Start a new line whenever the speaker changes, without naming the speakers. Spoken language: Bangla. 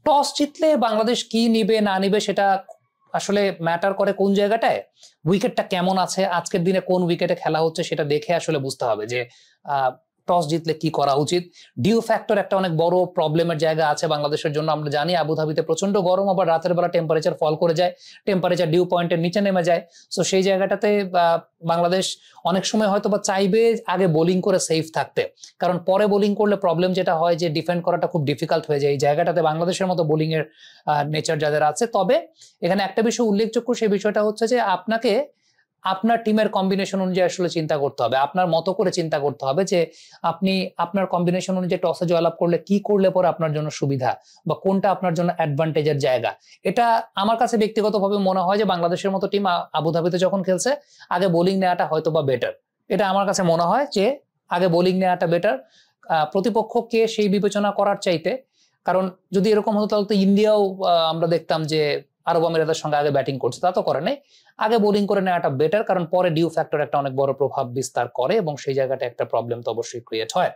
টস জিতলে বাংলাদেশ কি নিবে না নিবে সেটা আসলে ম্যাটার করে কোন জায়গাটায়, উইকেটটা কেমন আছে, আজকের দিনে কোন উইকেটে খেলা হচ্ছে সেটা দেখে আসলে বুঝতে হবে যে টস জিতলে কি করা উচিত। ডিউ ফ্যাক্টর একটা অনেক বড় প্রবলেমের জায়গা আছে বাংলাদেশের জন্য। আমরা জানি আবুধাবিতে প্রচন্ড গরম, আবার রাতের বেলা টেম্পারেচার ফল করে যায়, টেম্পারেচার ডিউ পয়েন্টের নিচে নেমে যায়। সো সেই জায়গাটাতে বাংলাদেশ অনেক সময় হয়তো বা চাইবে আগে বোলিং করে সেফ থাকতে, কারণ পরে বোলিং করলে প্রবলেম যেটা হয় যে ডিফেন্ড করাটা খুব ডিফিকাল্ট হয়ে যায় এই জায়গাটাতে বাংলাদেশের মতো বোলিং এর নেচার যাদের আছে। তবে এখানে একটা বিষয় উল্লেখযোগ্য, সেই বিষয়টা হচ্ছে যে আপনাকে আপনার টিমের কম্বিনেশন অনুযায়ী আসলে চিন্তা করতে হবে, আপনার মতো করে চিন্তা করতে হবে যে আপনি আপনার কম্বিনেশন অনুযায়ী টসে জয়লাভ করলে কি করলে পরে আপনার জন্য সুবিধা বা কোনটা আপনার জন্য অ্যাডভান্টেজের জায়গা। এটা আমার কাছে ব্যক্তিগতভাবে মনে হয় যে বাংলাদেশের মতো টিম আবুধাবিতে যখন খেলছে আগে বোলিং নেওয়াটা হয়তো বা বেটার। এটা আমার কাছে মনে হয় যে আগে বোলিং নেওয়াটা বেটার, প্রতিপক্ষকে সেই বিবেচনা করার চাইতে। কারণ যদি এরকম হতো তাহলে তো ইন্ডিয়াও আমরা দেখতাম যে আরব আমিরাতের সঙ্গে আগে ব্যাটিং করছে, তা তো করে নাই। আগে বোলিং করে নেওয়াটা বেটার, কারণ পরে ডিউ ফ্যাক্টর একটা অনেক বড় প্রভাব বিস্তার করে এবং সেই জায়গাটা একটা প্রবলেম তো অবশ্যই ক্রিয়েট হয়।